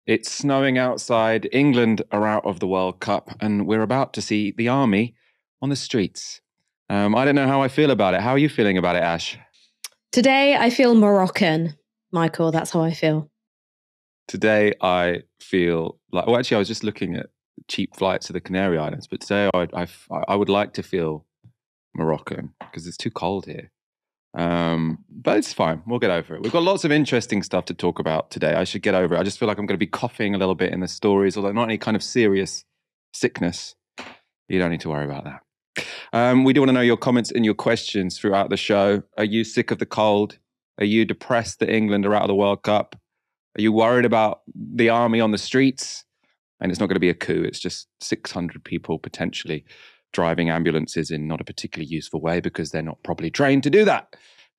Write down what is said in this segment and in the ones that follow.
It's snowing outside, England are out of the World Cup, and we're about to see the army on the streets. I don't know how I feel about it. How are you feeling about it, Ash? Today, I feel Moroccan, Michael. That's how I feel. Today, I feel like... Well, actually, I was just looking at cheap flights to the Canary Islands, but today I would like to feel Moroccan because it's too cold here. But it's fine. We'll get over it. We've got lots of interesting stuff to talk about today. I should get over it. I just feel like I'm going to be coughing a little bit in the stories, although not any kind of serious sickness. You don't need to worry about that. We do want to know your comments and your questions throughout the show. Are you sick of the cold? Are you depressed that England are out of the World Cup? Are you worried about the army on the streets? And it's not going to be a coup. It's just 600 people potentially driving ambulances in not a particularly useful way because they're not properly trained to do that.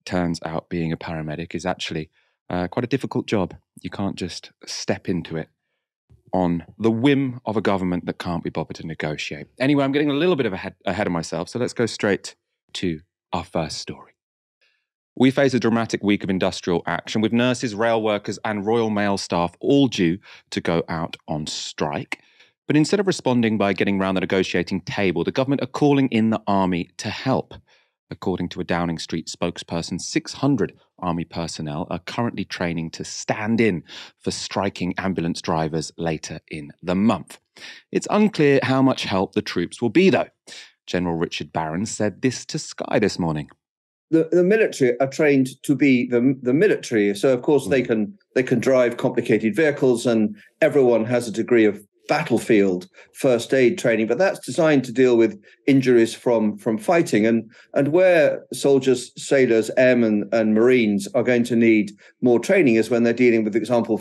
Turns out being a paramedic is actually quite a difficult job. You can't just step into it on the whim of a government that can't be bothered to negotiate. Anyway, I'm getting a little bit ahead of myself, so let's go straight to our first story. We face a dramatic week of industrial action with nurses, rail workers and Royal Mail staff all due to go out on strike. But instead of responding by getting round the negotiating table, the government are calling in the army to help. According to a Downing Street spokesperson, 600 army personnel are currently training to stand in for striking ambulance drivers later in the month. It's unclear how much help the troops will be, though. General Richard Barron said this to Sky this morning. The military are trained to be the military, so of course they can drive complicated vehicles, and everyone has a degree of battlefield first aid training, but that's designed to deal with injuries from fighting, and where soldiers, sailors, airmen and marines are going to need more training is when they're dealing with, example,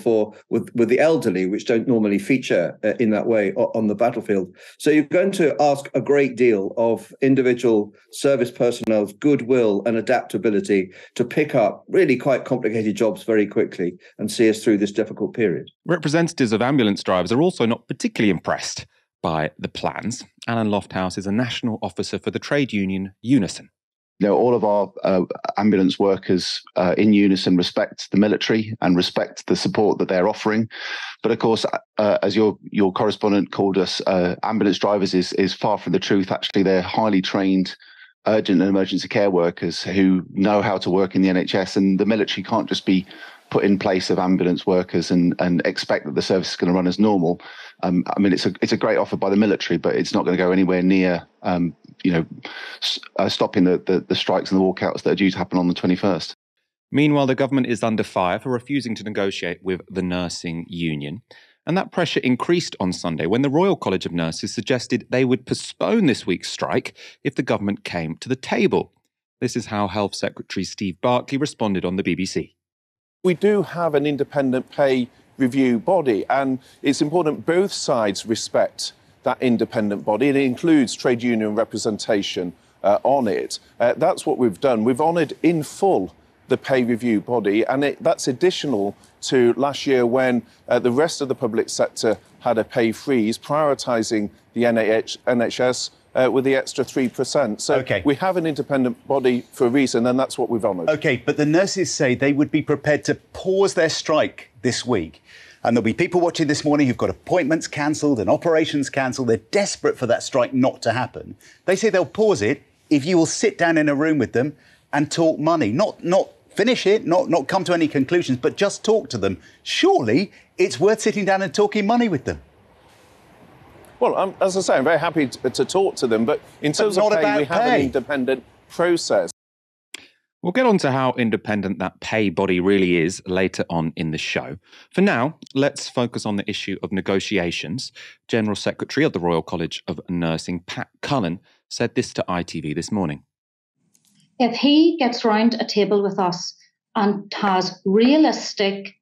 with the elderly, which don't normally feature in that way on the battlefield. So you're going to ask a great deal of individual service personnel's goodwill and adaptability to pick up really quite complicated jobs very quickly and see us through this difficult period. Representatives of ambulance drivers are also not particularly impressed by the plans. Alan Lofthouse is a national officer for the trade union Unison. All of our ambulance workers in Unison respect the military and respect the support that they're offering. But of course, as your correspondent called us, ambulance drivers is far from the truth. Actually, they're highly trained urgent and emergency care workers who know how to work in the NHS, and the military can't just be put in place of ambulance workers and expect that the service is going to run as normal. It's a great offer by the military, but it's not going to go anywhere near stopping the strikes and the walkouts that are due to happen on the 21st. Meanwhile, the government is under fire for refusing to negotiate with the nursing union. And that pressure increased on Sunday when the Royal College of Nurses suggested they would postpone this week's strike if the government came to the table. This is how Health Secretary Steve Barclay responded on the BBC. We do have an independent pay review body, and it's important both sides respect that independent body. It includes trade union representation on it. That's what we've done. We've honoured in full the pay review body, and that's additional to last year when the rest of the public sector had a pay freeze, prioritising the NHS with the extra 3%. So we have an independent body for a reason, and that's what we've honoured. OK, but the nurses say they would be prepared to pause their strike this week. And there'll be people watching this morning who've got appointments cancelled and operations cancelled. They're desperate for that strike not to happen. They say they'll pause it if you will sit down in a room with them and talk money. Not finish it, not come to any conclusions, but just talk to them. Surely it's worth sitting down and talking money with them. Well, as I say, I'm very happy to talk to them, but in terms of pay, we have an independent process. We'll get on to how independent that pay body really is later on in the show. For now, let's focus on the issue of negotiations. General Secretary of the Royal College of Nursing, Pat Cullen, said this to ITV this morning. If he gets round a table with us and has realistic,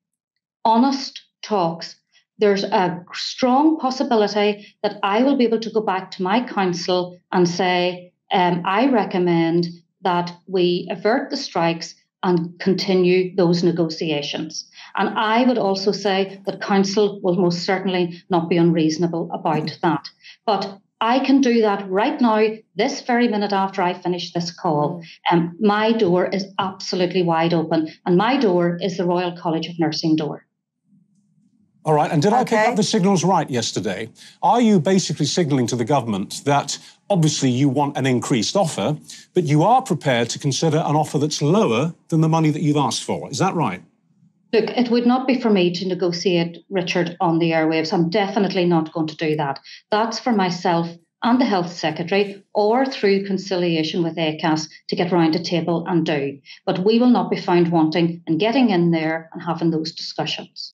honest talks, there's a strong possibility that I will be able to go back to my council and say, I recommend that we avert the strikes and continue those negotiations. And I would also say that council will most certainly not be unreasonable about that. But I can do that right now, this very minute after I finish this call. My door is absolutely wide open, and my door is the Royal College of Nursing door. All right, and did I pick up the signals right yesterday? Are you basically signalling to the government that obviously you want an increased offer, but you are prepared to consider an offer that's lower than the money that you've asked for? Is that right? Look, it would not be for me to negotiate, Richard, on the airwaves. I'm definitely not going to do that. That's for myself and the Health Secretary, or through conciliation with ACAS, to get round a table and do. But we will not be found wanting and getting in there and having those discussions.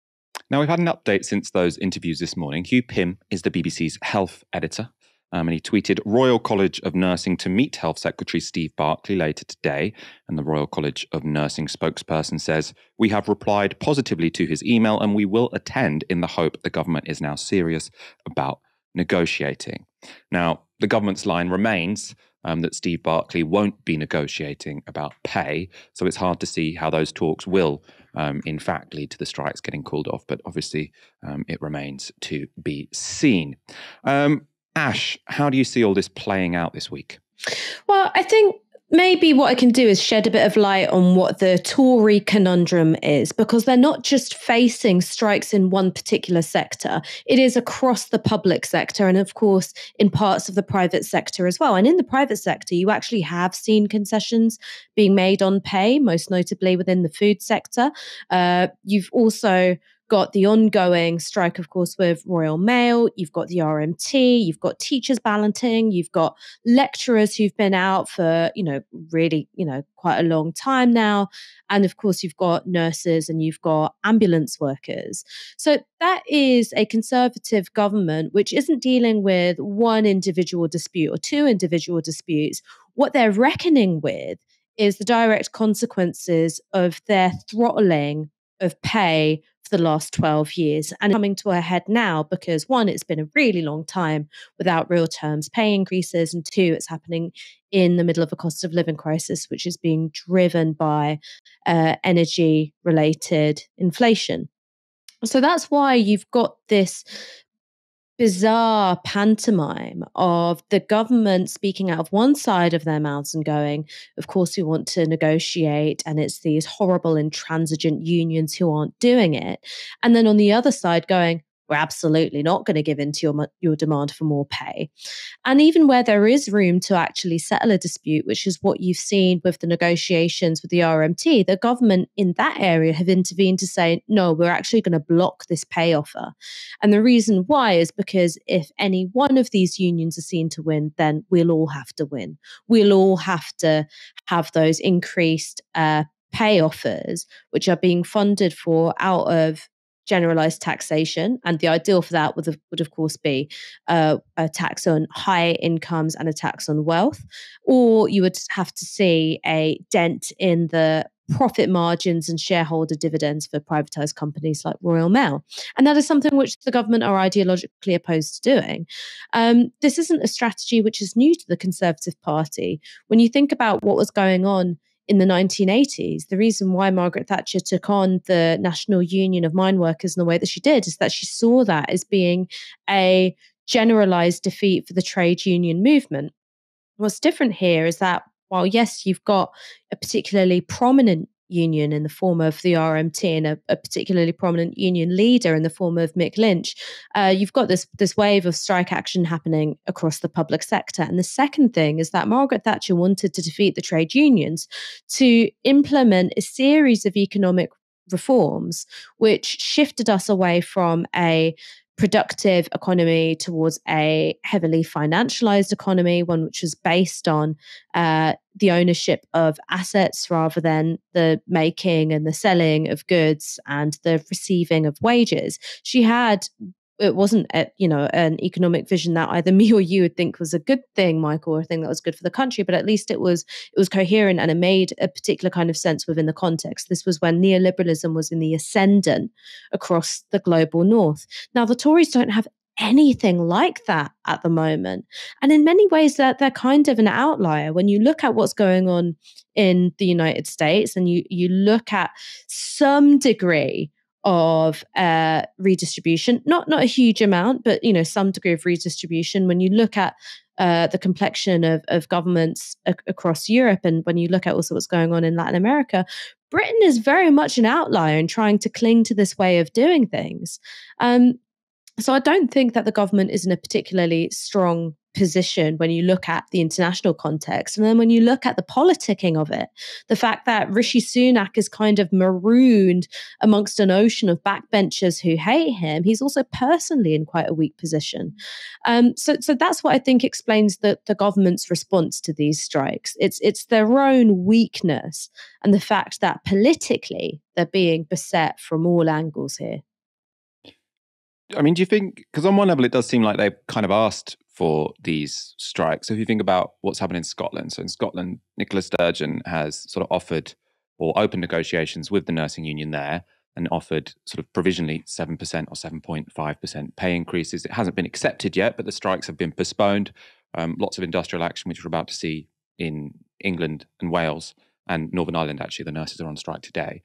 Now, we've had an update since those interviews this morning. Hugh Pym is the BBC's health editor, and he tweeted Royal College of Nursing to meet Health Secretary Steve Barclay later today. And the Royal College of Nursing spokesperson says, "We have replied positively to his email and we will attend in the hope the government is now serious about negotiating." Now, the government's line remains that Steve Barclay won't be negotiating about pay. So it's hard to see how those talks will, in fact, lead to the strikes getting called off. But obviously, it remains to be seen. Ash, how do you see all this playing out this week? Well, I think maybe what I can do is shed a bit of light on what the Tory conundrum is, because they're not just facing strikes in one particular sector. It is across the public sector and, of course, in parts of the private sector as well. And in the private sector, you actually have seen concessions being made on pay, most notably within the food sector. You've also got the ongoing strike, of course, with Royal Mail. You've got the RMT. You've got teachers balloting. You've got lecturers who've been out for, really, quite a long time now. And of course, you've got nurses and you've got ambulance workers. So that is a Conservative government which isn't dealing with one individual dispute or two individual disputes. What they're reckoning with is the direct consequences of their throttling of pay for the last 12 years, and coming to a head now because, one, it's been a really long time without real terms pay increases, and two, it's happening in the middle of a cost of living crisis, which is being driven by energy-related inflation. So that's why you've got this bizarre pantomime of the government speaking out of one side of their mouths and going, of course we want to negotiate, and it's these horrible intransigent unions who aren't doing it. And then on the other side going, we're absolutely not going to give in to your demand for more pay. And even where there is room to actually settle a dispute, which is what you've seen with the negotiations with the RMT, the government in that area have intervened to say, no, we're actually going to block this pay offer. And the reason why is because if any one of these unions are seen to win, then we'll all have to win. We'll all have to have those increased pay offers, which are being funded for out of generalized taxation, and the ideal for that would of course be a tax on high incomes and a tax on wealth, or you would have to see a dent in the profit margins and shareholder dividends for privatized companies like Royal Mail. And that is something which the government are ideologically opposed to doing. This isn't a strategy which is new to the Conservative Party. When you think about what was going on in the 1980s, the reason why Margaret Thatcher took on the National Union of Mine Workers in the way that she did is that she saw that as being a generalized defeat for the trade union movement. What's different here is that while, yes, you've got a particularly prominent union in the form of the RMT and a particularly prominent union leader in the form of Mick Lynch, you've got this wave of strike action happening across the public sector. And the second thing is that Margaret Thatcher wanted to defeat the trade unions to implement a series of economic reforms which shifted us away from a productive economy towards a heavily financialized economy, one which was based on the ownership of assets rather than the making and the selling of goods and the receiving of wages. It wasn't an economic vision that either me or you would think was a good thing, Michael, or a thing that was good for the country, but at least it was coherent and it made a particular kind of sense within the context. This was when neoliberalism was in the ascendant across the global north. Now, the Tories don't have anything like that at the moment. And in many ways, they're kind of an outlier. When you look at what's going on in the United States and you look at some degree of redistribution, not a huge amount, but some degree of redistribution. When you look at the complexion of governments across Europe, and when you look at also what's going on in Latin America, Britain is very much an outlier in trying to cling to this way of doing things. So I don't think that the government is in a particularly strong position when you look at the international context. And then when you look at the politicking of it, the fact that Rishi Sunak is kind of marooned amongst an ocean of backbenchers who hate him, he's also personally in quite a weak position. So that's what I think explains the government's response to these strikes. It's their own weakness and the fact that politically they're being beset from all angles here. I mean, do you think, because on one level it does seem like they've kind of asked for these strikes. So if you think about what's happened in Scotland, so in Scotland, Nicola Sturgeon has sort of offered or opened negotiations with the nursing union there and offered sort of provisionally 7% or 7.5% pay increases. It hasn't been accepted yet, but the strikes have been postponed. Lots of industrial action, which we're about to see in England and Wales and Northern Ireland, actually, the nurses are on strike today,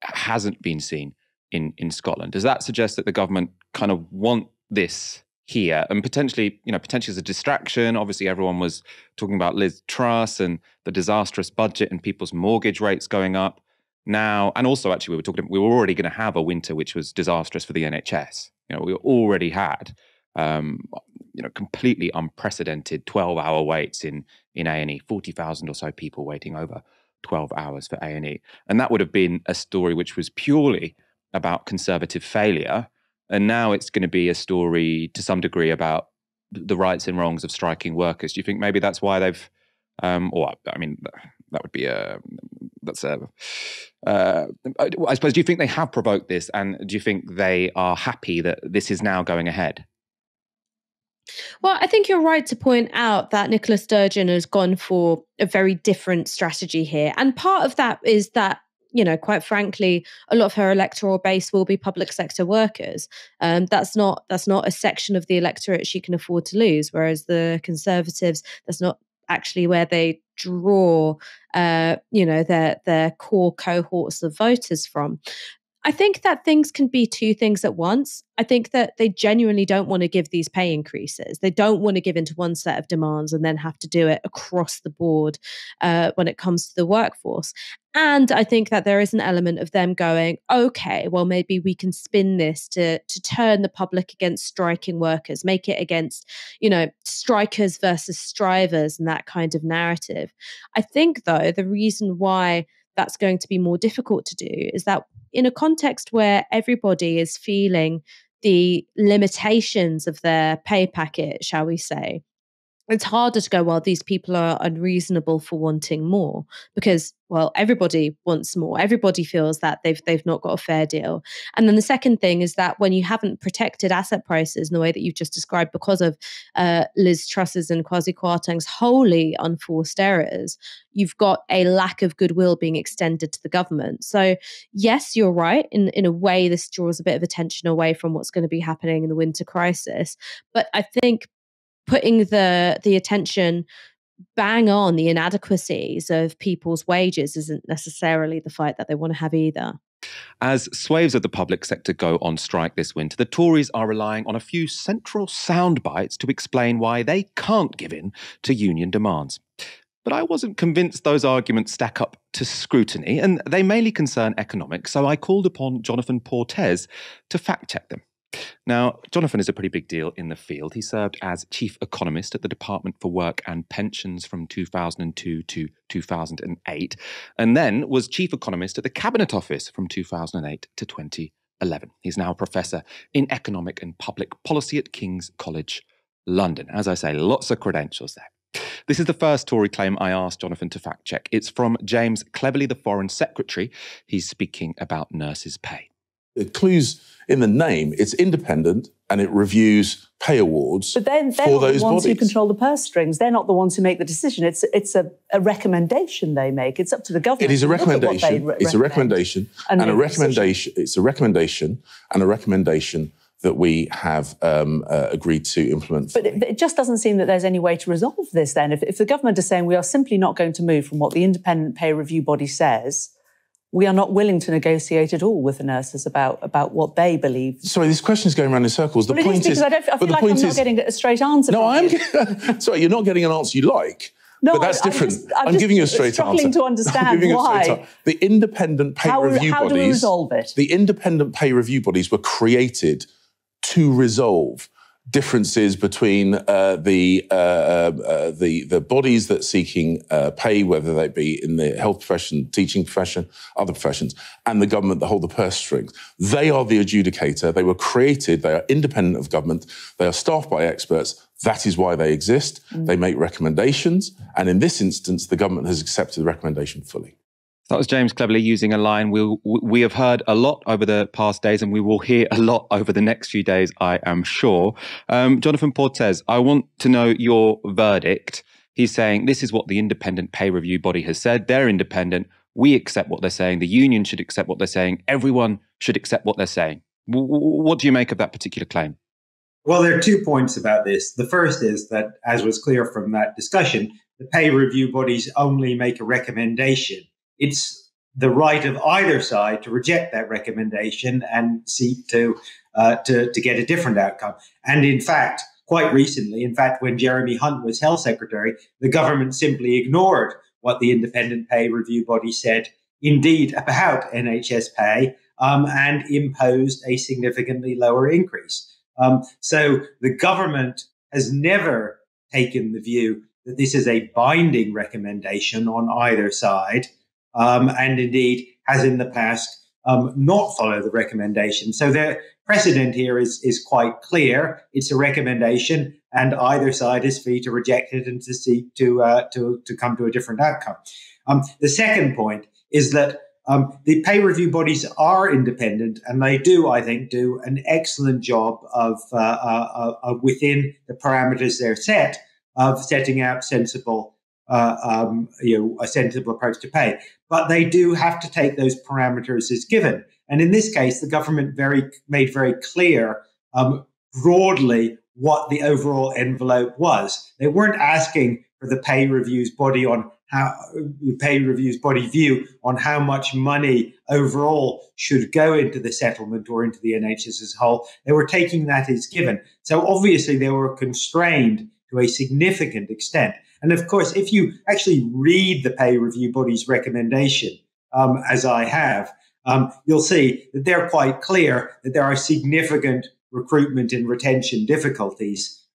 hasn't been seen in Scotland. Does that suggest that the government kind of want this here and potentially as a distraction? Obviously, everyone was talking about Liz Truss and the disastrous budget and people's mortgage rates going up now. And also, actually, we were already going to have a winter which was disastrous for the NHS. We already had, completely unprecedented 12-hour waits in A&E, 40,000 or so people waiting over 12 hours for A&E. And that would have been a story which was purely about Conservative failure. And now it's going to be a story to some degree about the rights and wrongs of striking workers. Do you think maybe that's why they've, that would be I suppose, do you think they have provoked this? And do you think they are happy that this is now going ahead? Well, I think you're right to point out that Nicola Sturgeon has gone for a very different strategy here. And part of that is that, quite frankly, a lot of her electoral base will be public sector workers. That's not a section of the electorate she can afford to lose. Whereas the Conservatives, that's not actually where they draw, their core cohorts of voters from. I think that things can be two things at once. I think that they genuinely don't want to give these pay increases. They don't want to give into one set of demands and then have to do it across the board when it comes to the workforce. And I think that there is an element of them going, okay, well, maybe we can spin this to turn the public against striking workers, make it against, strikers versus strivers and that kind of narrative. I think, though, the reason why that's going to be more difficult to do is that in a context where everybody is feeling the limitations of their pay packet, shall we say, it's harder to go, well, these people are unreasonable for wanting more because, well, everybody wants more. Everybody feels that they've not got a fair deal. And then the second thing is that when you haven't protected asset prices in the way that you've just described because of Liz Truss's and Kwasi Kwarteng's wholly unforced errors, you've got a lack of goodwill being extended to the government. So yes, you're right. In a way, this draws a bit of attention away from what's going to be happening in the winter crisis. But I think putting the attention bang on the inadequacies of people's wages isn't necessarily the fight that they want to have either. As swathes of the public sector go on strike this winter, the Tories are relying on a few central sound bites to explain why they can't give in to union demands. But I wasn't convinced those arguments stack up to scrutiny, and they mainly concern economics, so I called upon Jonathan Portes to fact-check them. Now, Jonathan is a pretty big deal in the field. He served as chief economist at the Department for Work and Pensions from 2002 to 2008, and then was chief economist at the Cabinet Office from 2008 to 2011. He's now a professor in economic and public policy at King's College London. As I say, lots of credentials there. This is the first Tory claim I asked Jonathan to fact check. It's from James Cleverly, the Foreign Secretary. He's speaking about nurses' pay. The clue's in the name. It's independent and it reviews pay awards for those bodies. But they're not the ones who control the purse strings. They're not the ones who make the decision. It's a recommendation they make. It's up to the government. It is a recommendation. It's a recommendation and a recommendation. It's a recommendation and a recommendation that we have agreed to implement. But it just doesn't seem that there's any way to resolve this then. If the government is saying we are simply not going to move from what the independent pay review body says, we are not willing to negotiate at all with the nurses about what they believe. Sorry, this question is going around in circles. The point is, I feel like I'm not getting a straight answer. No, sorry, you're not getting an answer you like. No, but that's different. I'm just giving you a straight answer. Struggling to understand why. The independent pay review bodies. How do we resolve it? The independent pay review bodies were created to resolve differences between the bodies that seeking pay, whether they be in the health profession, teaching profession, other professions, and the government that hold the purse strings. They are the adjudicator. They were created. They are independent of government. They are staffed by experts. That is why they exist. They make recommendations. And in this instance, the government has accepted the recommendation fully. That was James Cleverly using a line we have heard a lot over the past days, and we will hear a lot over the next few days, I am sure. Jonathan Portes, I want to know your verdict. He's saying this is what the independent pay review body has said. They're independent. We accept what they're saying. The union should accept what they're saying. Everyone should accept what they're saying. What do you make of that particular claim? Well, there are 2 points about this. The first is that, as was clear from that discussion, the pay review bodies only make a recommendation. It's the right of either side to reject that recommendation and seek to get a different outcome. And in fact, quite recently, when Jeremy Hunt was Health Secretary, the government simply ignored what the independent pay review body said, indeed, about NHS pay, and imposed a significantly lower increase. So the government has never taken the view that this is a binding recommendation on either side, and indeed has in the past not followed the recommendation. So the precedent here is quite clear. It's a recommendation, and either side is free to reject it and to seek to come to a different outcome. The second point is that the pay review bodies are independent, and they do, I think, do an excellent job of within the parameters they're set of setting out sensible, a sensible approach to pay. But they do have to take those parameters as given. And in this case, the government made very clear broadly what the overall envelope was. They weren't asking for the pay reviews body view on how much money overall should go into the settlement or into the NHS as a whole. They were taking that as given. So obviously they were constrained to a significant extent. And of course, if you actually read the pay review body's recommendation, as I have, you'll see that they're quite clear that there are significant recruitment and retention difficulties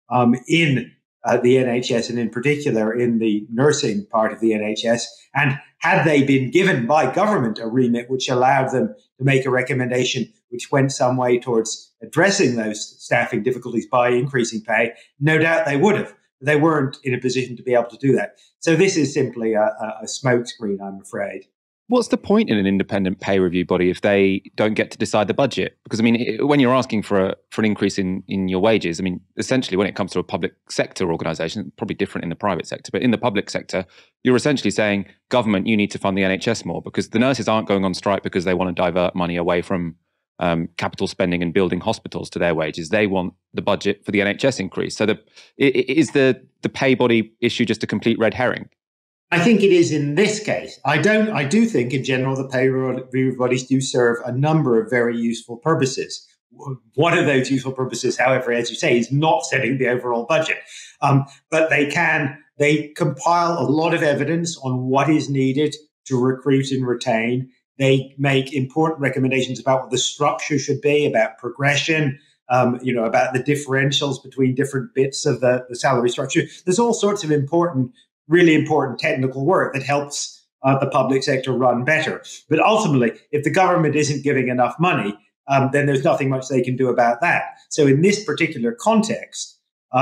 in the NHS, and in particular in the nursing part of the NHS. And had they been given by government a remit which allowed them to make a recommendation which went some way towards addressing those staffing difficulties by increasing pay, no doubt they would have. But they weren't in a position to be able to do that. So this is simply a smokescreen, I'm afraid. What's the point in an independent pay review body if they don't get to decide the budget? Because, I mean, when you're asking for an increase in your wages, I mean, essentially when it comes to a public sector organisation, probably different in the private sector, but in the public sector, you're essentially saying, government, you need to fund the NHS more, because the nurses aren't going on strike because they want to divert money away from capital spending and building hospitals to their wages. They want the budget for the NHS increase. So is the pay body issue just a complete red herring? I think it is in this case. I do think in general the pay review bodies do serve a number of very useful purposes. One of those useful purposes, however, as you say, is not setting the overall budget. But they compile a lot of evidence on what is needed to recruit and retain. They make important recommendations about what the structure should be, about progression, about the differentials between different bits of the salary structure. There's all sorts of really important technical work that helps the public sector run better. But ultimately, if the government isn't giving enough money, then there's nothing much they can do about that. So in this particular context, they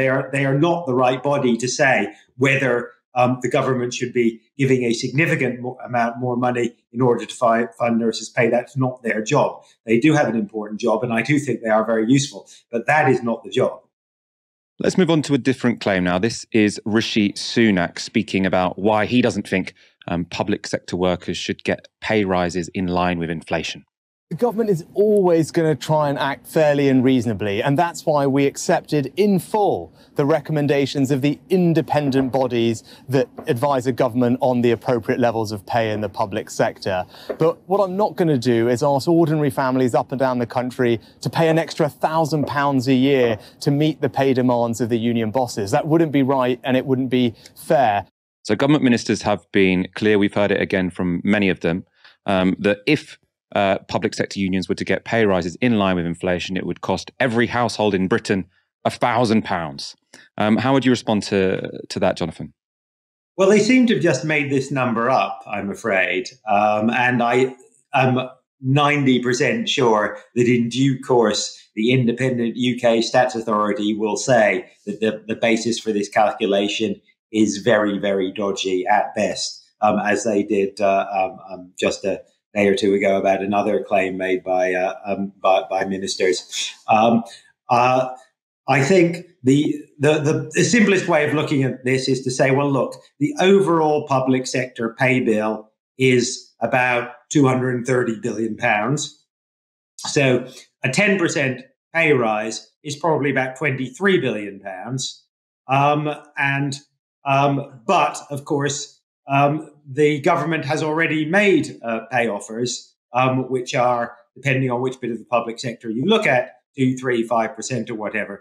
are not the right body to say whether the government should be giving a significant amount more money in order to fund nurses' pay. That's not their job. They do have an important job, and I do think they are very useful, but that is not the job. Let's move on to a different claim now. This is Rishi Sunak speaking about why he doesn't think public sector workers should get pay rises in line with inflation. The government is always going to try and act fairly and reasonably, and that's why we accepted in full the recommendations of the independent bodies that advise a government on the appropriate levels of pay in the public sector. But what I'm not going to do is ask ordinary families up and down the country to pay an extra £1,000 a year to meet the pay demands of the union bosses. That wouldn't be right, and it wouldn't be fair. So government ministers have been clear, we've heard it again from many of them, that if public sector unions were to get pay rises in line with inflation, it would cost every household in Britain £1,000. How would you respond to that, Jonathan? Well, they seem to have just made this number up, I'm afraid. And I am 90% sure that in due course, the independent UK Stats Authority will say that the basis for this calculation is very, very dodgy at best, as they did just a day or two ago about another claim made by ministers. I think the simplest way of looking at this is to say, well, look, the overall public sector pay bill is about £230 billion. So a 10% pay rise is probably about £23 billion. But of course, the government has already made pay offers, which are, depending on which bit of the public sector you look at, 2, 3, 5% or whatever.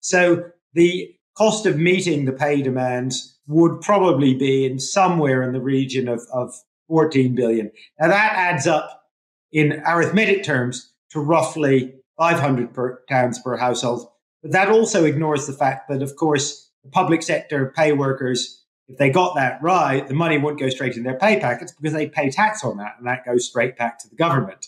So the cost of meeting the pay demands would probably be in somewhere in the region of 14 billion. Now that adds up in arithmetic terms to roughly £500 per household. But that also ignores the fact that, of course, the public sector pay workers, if they got that right, the money wouldn't go straight in their pay packets because they pay tax on that, and that goes straight back to the government.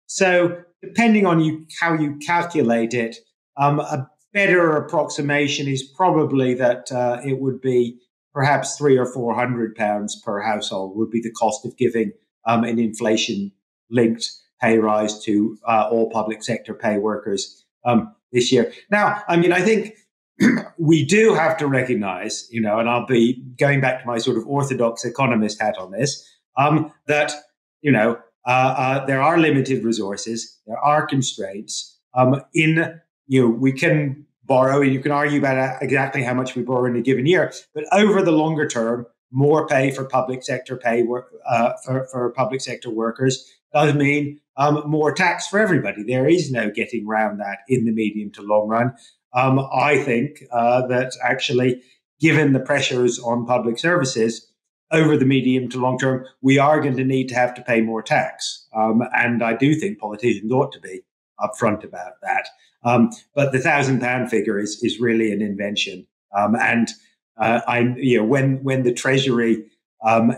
So depending on how you calculate it, a better approximation is probably that it would be perhaps £300 or £400 per household would be the cost of giving an inflation-linked pay rise to all public sector pay workers this year. Now, I mean, I think we do have to recognize, and I'll be going back to my sort of orthodox economist hat on this, that, there are limited resources, there are constraints. We can borrow, and you can argue about exactly how much we borrow in a given year, but over the longer term, more pay for public sector for public sector workers does mean more tax for everybody. There is no getting around that in the medium to long run. I think that actually, given the pressures on public services over the medium to long term, we are going to need to have to pay more tax. And I do think politicians ought to be upfront about that. But the £1,000 figure is really an invention. When the Treasury,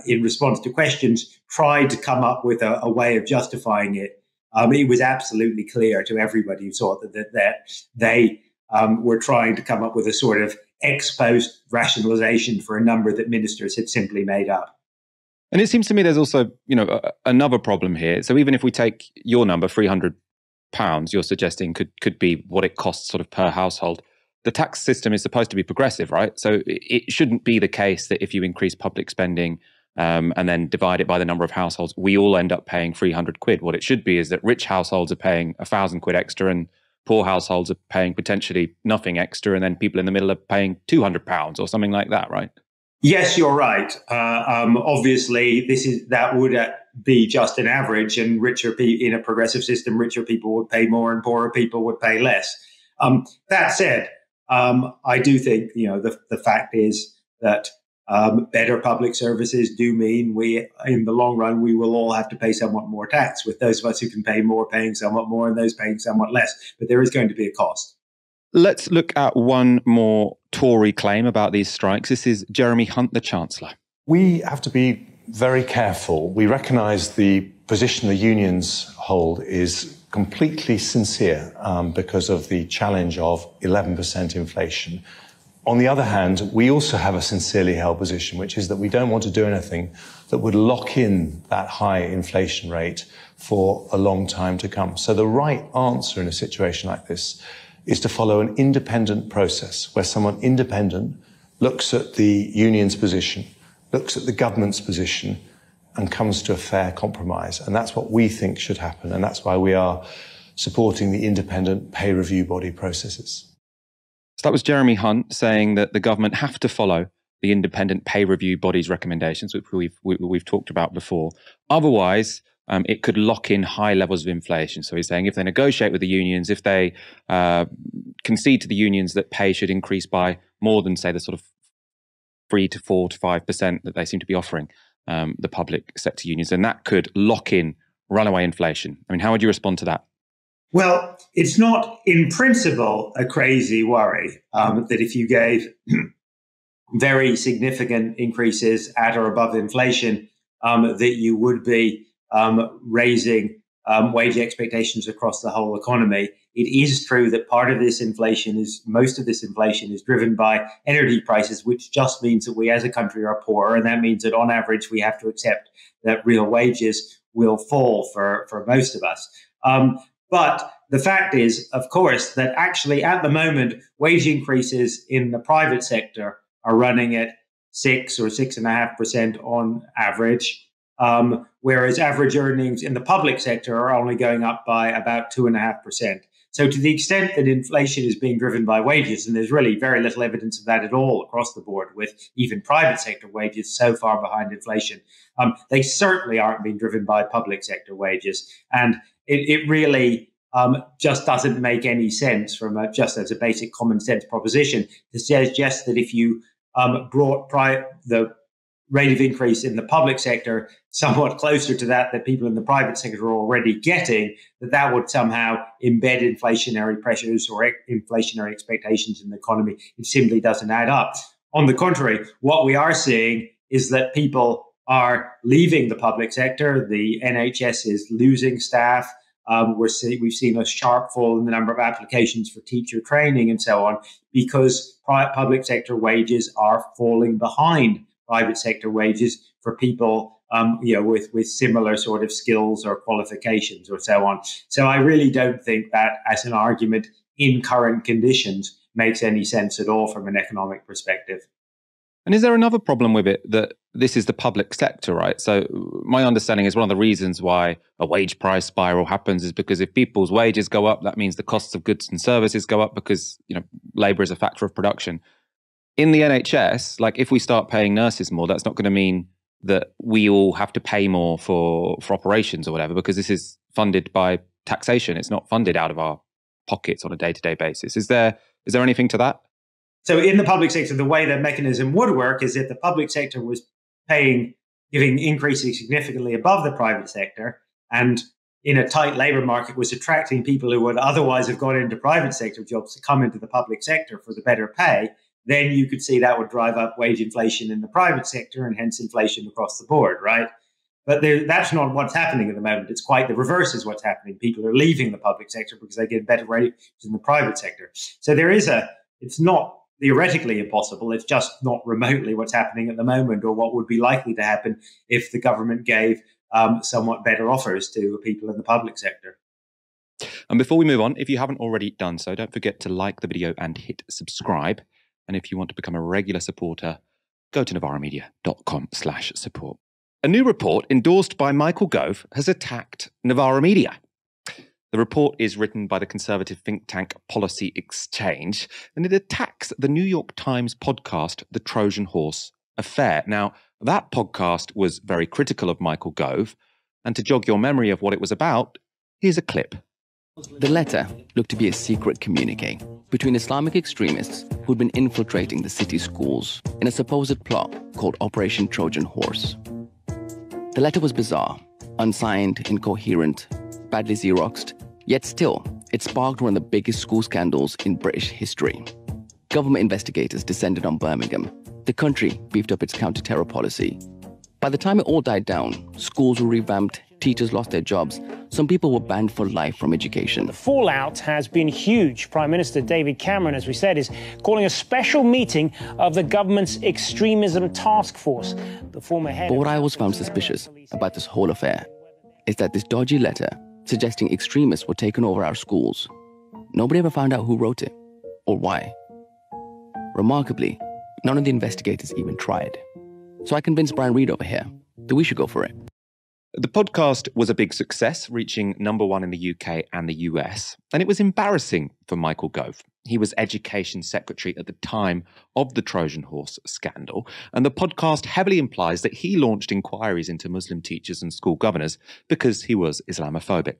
in response to questions, tried to come up with a way of justifying it, it was absolutely clear to everybody who saw that they were trying to come up with a sort of ex post rationalization for a number that ministers had simply made up. And it seems to me there's also, another problem here. So even if we take your number, £300, you're suggesting could be what it costs sort of per household. The tax system is supposed to be progressive, right? So it shouldn't be the case that if you increase public spending and then divide it by the number of households, we all end up paying £300. What it should be is that rich households are paying £1,000 extra and poor households are paying potentially nothing extra, and then people in the middle are paying £200 or something like that, right? Yes, you're right. Obviously, that would be just an average, and richer people in a progressive system, richer people would pay more, and poorer people would pay less. That said, I do think the fact is that better public services do mean in the long run, we will all have to pay somewhat more tax, with those of us who can pay more paying somewhat more and those paying somewhat less. But there is going to be a cost. Let's look at one more Tory claim about these strikes. This is Jeremy Hunt, the Chancellor. We have to be very careful. We recognise the position the unions hold is completely sincere because of the challenge of 11% inflation. On the other hand, we also have a sincerely held position, which is that we don't want to do anything that would lock in that high inflation rate for a long time to come. So the right answer in a situation like this is to follow an independent process where someone independent looks at the union's position, looks at the government's position, and comes to a fair compromise. And that's what we think should happen. And that's why we are supporting the independent pay review body processes. So that was Jeremy Hunt saying that the government have to follow the independent pay review body's recommendations, which we've talked about before. Otherwise, it could lock in high levels of inflation. So he's saying if they negotiate with the unions, if they concede to the unions that pay should increase by more than, say, the sort of 3 to 4 to 5% that they seem to be offering the public sector unions, then that could lock in runaway inflation. I mean, how would you respond to that? Well, it's not in principle a crazy worry that if you gave very significant increases at or above inflation, that you would be raising wage expectations across the whole economy. It is true that most of this inflation is driven by energy prices, which just means that we as a country are poorer. And that means that on average, we have to accept that real wages will fall for most of us. But the fact is, of course, that actually at the moment, wage increases in the private sector are running at 6 or 6.5% on average, whereas average earnings in the public sector are only going up by about 2.5%. So to the extent that inflation is being driven by wages, and there's really very little evidence of that at all across the board, with even private sector wages so far behind inflation, they certainly aren't being driven by public sector wages. And it really just doesn't make any sense just as a basic common sense proposition to suggest that if you brought the rate of increase in the public sector somewhat closer to that people in the private sector are already getting, that would somehow embed inflationary pressures or inflationary expectations in the economy. It simply doesn't add up. On the contrary, what we are seeing is that people are leaving the public sector. The NHS is losing staff. We've seen a sharp fall in the number of applications for teacher training and so on, because public sector wages are falling behind private sector wages for people with similar sort of skills or qualifications or so on. So I really don't think that as an argument in current conditions makes any sense at all from an economic perspective. And is there another problem with it, that this is the public sector, right? So my understanding is one of the reasons why a wage price spiral happens is because if people's wages go up, that means the costs of goods and services go up because, labor is a factor of production. In the NHS, like if we start paying nurses more, that's not going to mean that we all have to pay more for operations or whatever, because this is funded by taxation. It's not funded out of our pockets on a day-to-day basis. Is there anything to that? So in the public sector, the way that mechanism would work is if the public sector was giving increases significantly above the private sector, and in a tight labor market was attracting people who would otherwise have gone into private sector jobs to come into the public sector for the better pay, then you could see that would drive up wage inflation in the private sector and hence inflation across the board, right? But that's not what's happening at the moment. It's quite the reverse is what's happening. People are leaving the public sector because they get better wages in the private sector. So it's not theoretically impossible. It's just not remotely what's happening at the moment, or what would be likely to happen if the government gave somewhat better offers to people in the public sector. And before we move on, if you haven't already done so, don't forget to like the video and hit subscribe. And if you want to become a regular supporter, go to novaramedia.com/support. A new report endorsed by Michael Gove has attacked Novara Media. The report is written by the conservative think tank Policy Exchange, and it attacks the New York Times podcast, The Trojan Horse Affair. Now, that podcast was very critical of Michael Gove, and to jog your memory of what it was about, here's a clip. The letter looked to be a secret communique between Islamic extremists who'd been infiltrating the city's schools in a supposed plot called Operation Trojan Horse. The letter was bizarre, unsigned, incoherent, badly Xeroxed, yet still, it sparked one of the biggest school scandals in British history. Government investigators descended on Birmingham. The country beefed up its counter-terror policy. By the time it all died down, schools were revamped, teachers lost their jobs, some people were banned for life from education. The fallout has been huge. Prime Minister David Cameron, as we said, is calling a special meeting of the government's extremism task force. The former head. But what I always found suspicious about this whole affair is that this dodgy letter suggesting extremists were taking over our schools, nobody ever found out who wrote it or why. Remarkably, none of the investigators even tried. So I convinced Brian Reed over here that we should go for it. The podcast was a big success, reaching #1 in the UK and the US, and it was embarrassing for Michael Gove. He was Education Secretary at the time of the Trojan Horse scandal, and the podcast heavily implies that he launched inquiries into Muslim teachers and school governors because he was Islamophobic.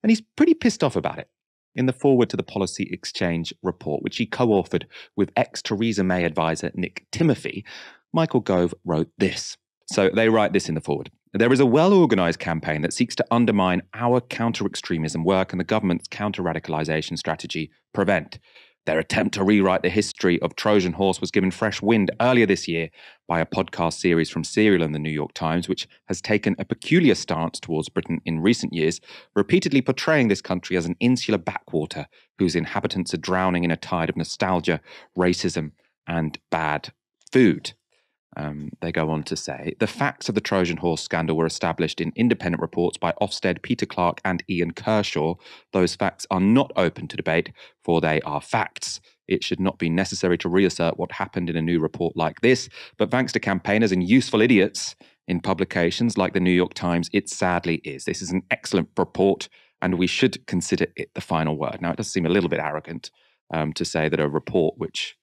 And he's pretty pissed off about it. In the foreword to the Policy Exchange report, which he co-authored with ex-Theresa May advisor Nick Timothy, Michael Gove wrote this. So they write this in the foreword. There is a well-organised campaign that seeks to undermine our counter-extremism work and the government's counter-radicalisation strategy, Prevent. Their attempt to rewrite the history of Trojan Horse was given fresh wind earlier this year by a podcast series from Serial and the New York Times, which has taken a peculiar stance towards Britain in recent years, repeatedly portraying this country as an insular backwater whose inhabitants are drowning in a tide of nostalgia, racism, and bad food. They go on to say, the facts of the Trojan Horse scandal were established in independent reports by Ofsted, Peter Clark and Ian Kershaw. Those facts are not open to debate, for they are facts. It should not be necessary to reassert what happened in a new report like this, but thanks to campaigners and useful idiots in publications like the New York Times, it sadly is. This is an excellent report, and we should consider it the final word. Now, it does seem a little bit arrogant to say that a report which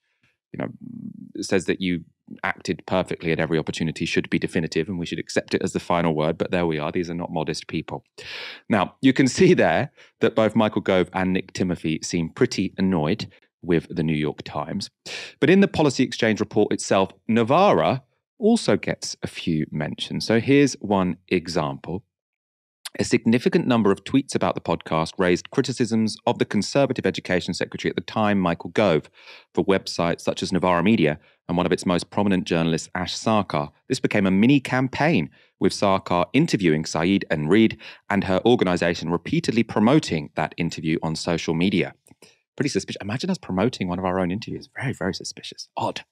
says that you acted perfectly at every opportunity should be definitive and we should accept it as the final word, but there we are. These are not modest people. Now, you can see there that both Michael Gove and Nick Timothy seem pretty annoyed with the New York Times. But in the Policy Exchange report itself, Novara also gets a few mentions. So here's one example. A significant number of tweets about the podcast raised criticisms of the Conservative Education Secretary at the time, Michael Gove, for websites such as Novara Media and one of its most prominent journalists, Ash Sarkar. This became a mini campaign, with Sarkar interviewing Saeed and Reed and her organisation repeatedly promoting that interview on social media. Pretty suspicious. Imagine us promoting one of our own interviews. Very, very suspicious. Odd.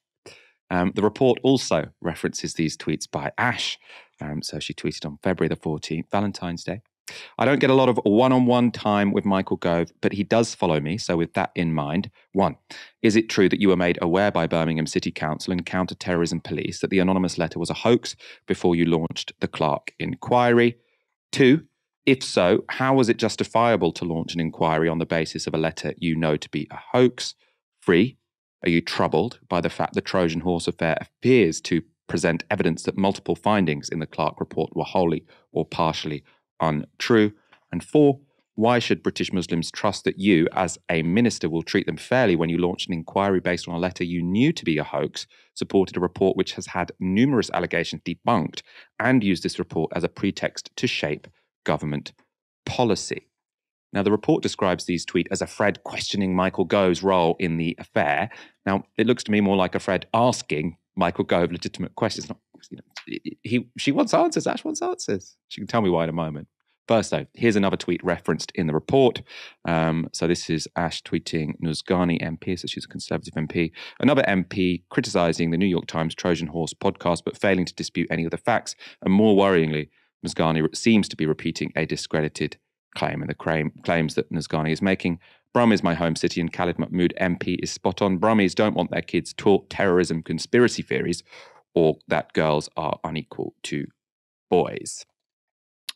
The report also references these tweets by Ash. So she tweeted on February the 14th, Valentine's Day. I don't get a lot of one-on-one time with Michael Gove, but he does follow me. So with that in mind, 1, is it true that you were made aware by Birmingham City Council and Counter-Terrorism Police that the anonymous letter was a hoax before you launched the Clark inquiry? 2, if so, how was it justifiable to launch an inquiry on the basis of a letter you know to be a hoax? 3, are you troubled by the fact the Trojan Horse affair appears to present evidence that multiple findings in the Clark report were wholly or partially untrue? And 4, why should British Muslims trust that you, as a minister, will treat them fairly when you launched an inquiry based on a letter you knew to be a hoax, supported a report which has had numerous allegations debunked, and used this report as a pretext to shape government policy? Now, the report describes these tweets as a Fred questioning Michael Gove's role in the affair. Now, it looks to me more like a Fred asking Michael Gove legitimate questions. Not, she wants answers. Ash wants answers. She can tell me why in a moment. First, though, here's another tweet referenced in the report. So this is Ash tweeting Nuzgani MP, so she's a Conservative MP. Another MP criticising the New York Times Trojan Horse podcast, but failing to dispute any of the facts. And more worryingly, Nuzgani seems to be repeating a discredited claim, and the claims that Nuzgani is making. Brum is my home city, and Khalid Mahmood MP is spot on. Brummies don't want their kids taught terrorism conspiracy theories or that girls are unequal to boys.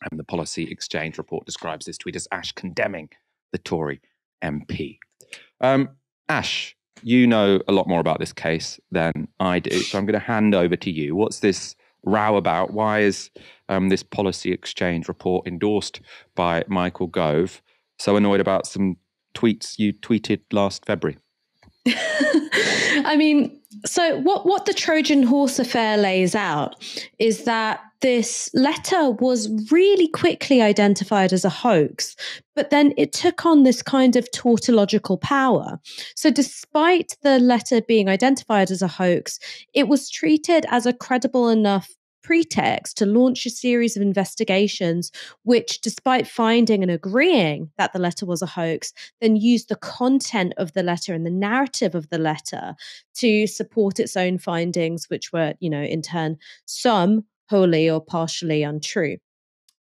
And the Policy Exchange report describes this tweet as Ash condemning the Tory MP. Ash, you know a lot more about this case than I do, so I'm going to hand over to you. What's this row about? Why is this Policy Exchange report endorsed by Michael Gove so annoyed about some tweets you tweeted last February? I mean, so what the Trojan Horse affair lays out is that this letter was really quickly identified as a hoax, but then it took on this kind of tautological power. So despite the letter being identified as a hoax, it was treated as a credible enough pretext to launch a series of investigations, which, despite finding and agreeing that the letter was a hoax, then used the content of the letter and the narrative of the letter to support its own findings, which were, in turn, some wholly or partially untrue.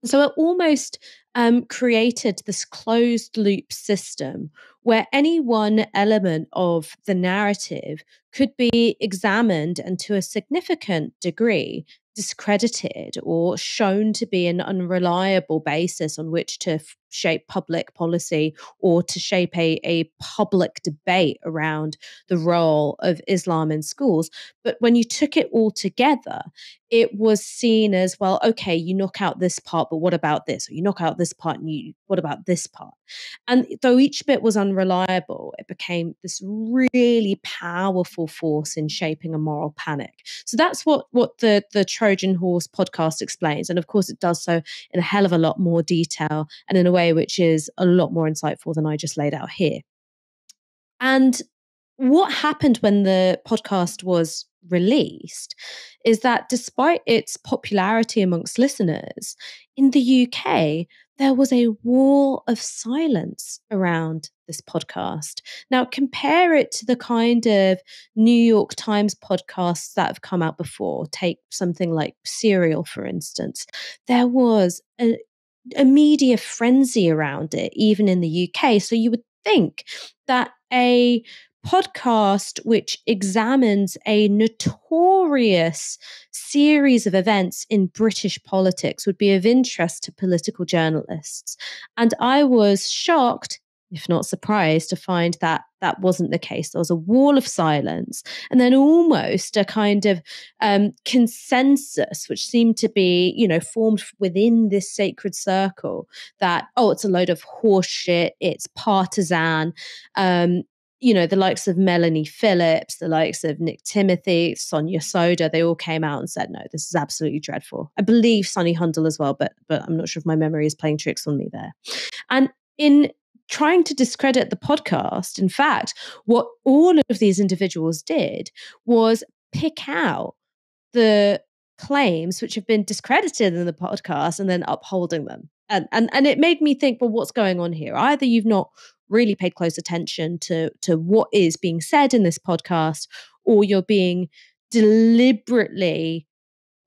So it almost created this closed loop system where any one element of the narrative could be examined and to a significant degree discredited or shown to be an unreliable basis on which to shape public policy or to shape a public debate around the role of Islam in schools. But when you took it all together, it was seen as, well, okay, you knock out this part, but what about this? Or you knock out this part and what about this part? And though each bit was unreliable, it became this really powerful force in shaping a moral panic. So that's what the Trojan Horse podcast explains. And of course, it does so in a hell of a lot more detail and in a way which is a lot more insightful than I just laid out here. And what happened when the podcast was released is that despite its popularity amongst listeners, in the UK, there was a wall of silence around this podcast. Now, compare it to the kind of New York Times podcasts that have come out before. Take something like Serial, for instance. There was a media frenzy around it, even in the UK. So you would think that a podcast which examines a notorious series of events in British politics would be of interest to political journalists. And I was shocked, if not surprised, to find that that wasn't the case. There was a wall of silence and then almost a kind of consensus, which seemed to be, formed within this sacred circle that, it's a load of horse shit, it's partisan. The likes of Melanie Phillips, the likes of Nick Timothy, Sonia Soda, they all came out and said, no, this is absolutely dreadful. I believe Sonny Hundle as well, but I'm not sure if my memory is playing tricks on me there. And in trying to discredit the podcast, in fact, what all of these individuals did was pick out the claims which have been discredited in the podcast and then upholding them. And it made me think, well, what's going on here? Either you've not really paid close attention to what is being said in this podcast, or you're being deliberately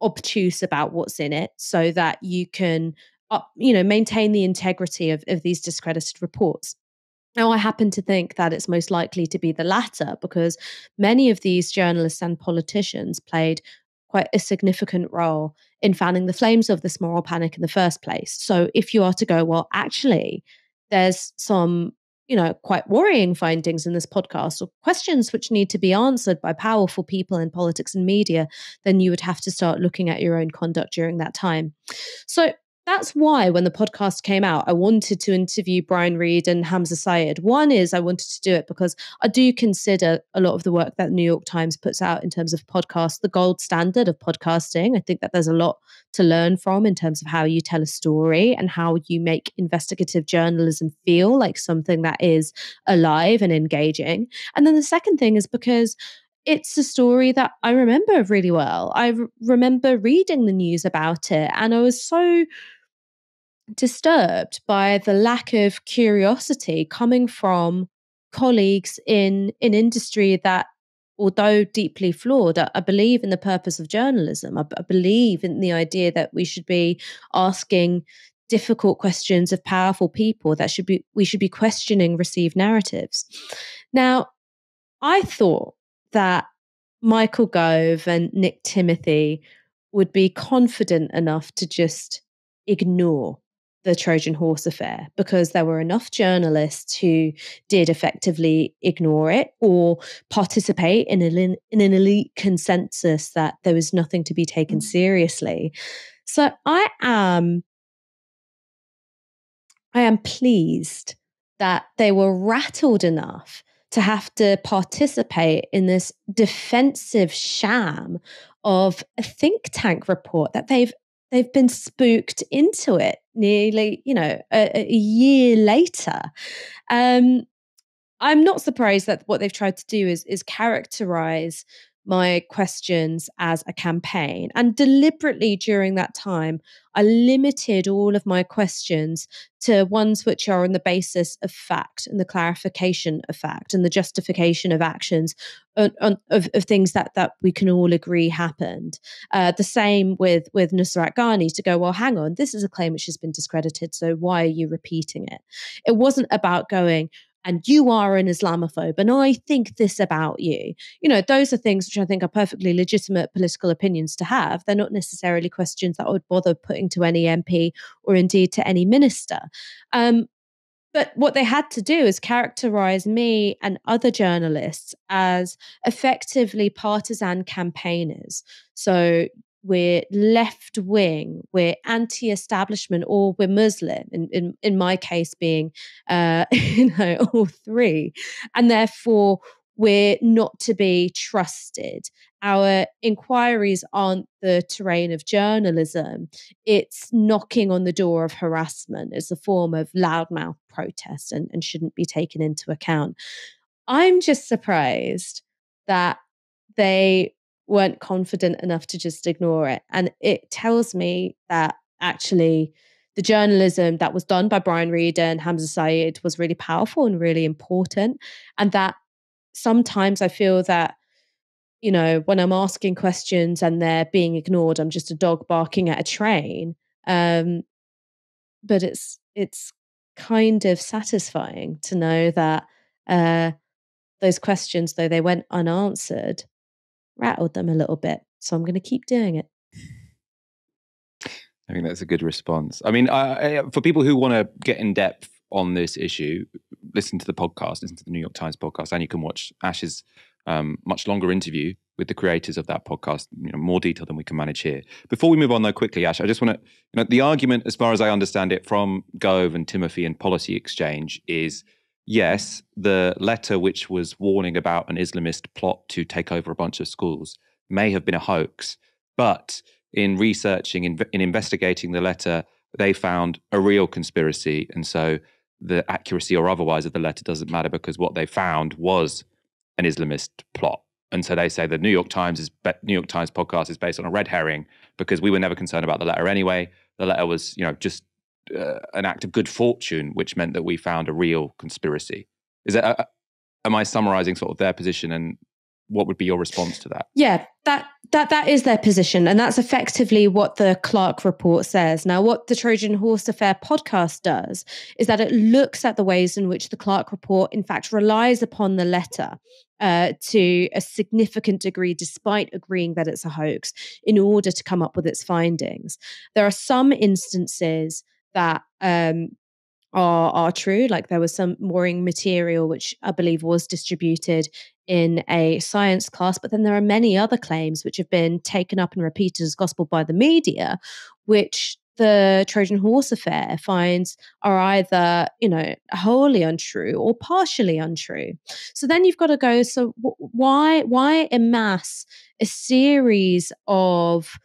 obtuse about what's in it so that you can maintain the integrity of these discredited reports. Now, I happen to think that it's most likely to be the latter, because many of these journalists and politicians played quite a significant role in fanning the flames of this moral panic in the first place. So if you are to go, well, actually, there's some, quite worrying findings in this podcast, or questions which need to be answered by powerful people in politics and media, then you would have to start looking at your own conduct during that time. So that's why when the podcast came out, I wanted to interview Brian Reed and Hamza Syed. One is I wanted to do it because I do consider a lot of the work that New York Times puts out in terms of podcasts the gold standard of podcasting. I think that there's a lot to learn from in terms of how you tell a story and how you make investigative journalism feel like something that is alive and engaging. And then the second thing is because it's a story that I remember really well. I remember reading the news about it, and I was so disturbed by the lack of curiosity coming from colleagues in industry that, although deeply flawed, I believe in the purpose of journalism. I believe in the idea that we should be asking difficult questions of powerful people, we should be questioning received narratives. Now, I thought that Michael Gove and Nick Timothy would be confident enough to just ignore the Trojan Horse affair, because there were enough journalists who did effectively ignore it or participate in an elite consensus that there was nothing to be taken seriously. So I am pleased that they were rattled enough to have to participate in this defensive sham of a think tank report that they've been spooked into it nearly, a year later. I'm not surprised that what they've tried to do is characterize my questions as a campaign. And deliberately during that time, I limited all of my questions to ones which are on the basis of fact and the clarification of fact and the justification of actions of things that we can all agree happened. The same with Nusrat Ghani, to go, well, hang on, this is a claim which has been discredited, so why are you repeating it? It wasn't about going and you are an Islamophobe, and I think this about you. You know, those are things which I think are perfectly legitimate political opinions to have. They're not necessarily questions that I would bother putting to any MP or indeed to any minister. But what they had to do is characterize me and other journalists as effectively partisan campaigners. So we're left wing, we're anti-establishment, or we're Muslim. In my case, being all three, and therefore we're not to be trusted. Our inquiries aren't the terrain of journalism. It's knocking on the door of harassment. It's a form of loudmouth protest and shouldn't be taken into account. I'm just surprised that they weren't confident enough to just ignore it. And it tells me that actually the journalism that was done by Brian Reader and Hamza Syed was really powerful and really important. And that sometimes I feel that, you know, when I'm asking questions and they're being ignored, I'm just a dog barking at a train. But it's kind of satisfying to know that those questions, though they went unanswered, rattled them a little bit. So I'm going to keep doing it. I think that's a good response. I mean, for people who want to get in depth on this issue, listen to the podcast, listen to the New York Times podcast, and you can watch Ash's much longer interview with the creators of that podcast, you know, more detail than we can manage here. Before we move on, though, quickly, Ash, I just want to, you know, the argument, as far as I understand it, from Gove and Timothy and Policy Exchange is, yes, the letter which was warning about an Islamist plot to take over a bunch of schools may have been a hoax, but in researching, in investigating the letter, they found a real conspiracy. And so the accuracy or otherwise of the letter doesn't matter, because what they found was an Islamist plot. And so they say the New York Times podcast is based on a red herring, because we were never concerned about the letter anyway. The letter was, you know, just an act of good fortune, which meant that we found a real conspiracy. Is that, am I summarizing sort of their position, and what would be your response to that? Yeah, that is their position. And that's effectively what the Clark report says. Now, what the Trojan Horse Affair podcast does is that it looks at the ways in which the Clark report, in fact, relies upon the letter to a significant degree, despite agreeing that it's a hoax, in order to come up with its findings. There are some instances that are true. Like there was some worrying material which I believe was distributed in a science class, but then there are many other claims which have been taken up and repeated as gospel by the media, which the Trojan Horse Affair finds are either, you know, wholly untrue or partially untrue. So then you've got to go, so why amass a series of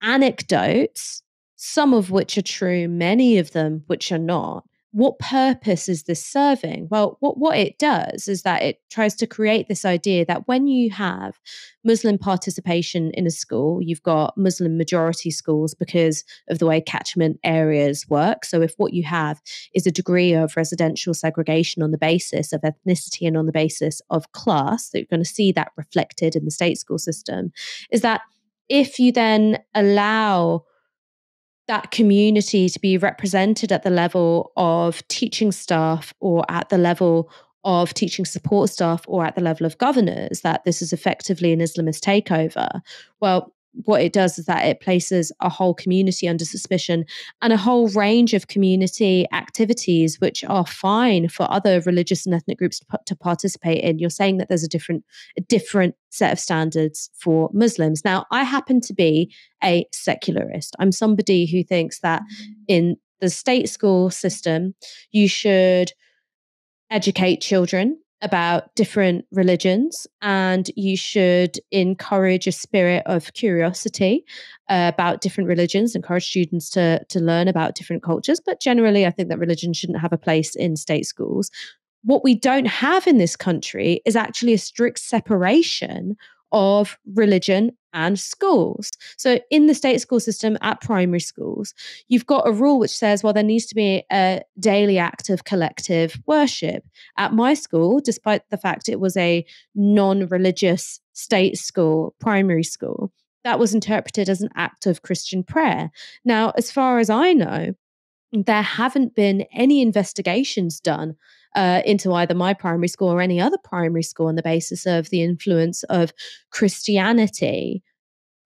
anecdotes, some of which are true, many of them which are not? What purpose is this serving? Well, what it does is that it tries to create this idea that when you have Muslim participation in a school, you've got Muslim majority schools because of the way catchment areas work. So if what you have is a degree of residential segregation on the basis of ethnicity and on the basis of class, that you're going to see that reflected in the state school system, is that if you then allow that community to be represented at the level of teaching staff or at the level of teaching support staff or at the level of governors, that this is effectively an Islamist takeover. Well, what it does is that it places a whole community under suspicion, and a whole range of community activities which are fine for other religious and ethnic groups to participate in. You're saying that there's a different set of standards for Muslims. Now, I happen to be a secularist. I'm somebody who thinks that in the state school system, you should educate children about different religions, and you should encourage a spirit of curiosity about different religions, encourage students to learn about different cultures. But generally, I think that religion shouldn't have a place in state schools. What we don't have in this country is actually a strict separation of religion and schools. So in the state school system at primary schools, you've got a rule which says, well, there needs to be a daily act of collective worship. At my school, despite the fact it was a non-religious state school, primary school, that was interpreted as an act of Christian prayer. Now, as far as I know, there haven't been any investigations done into either my primary school or any other primary school on the basis of the influence of Christianity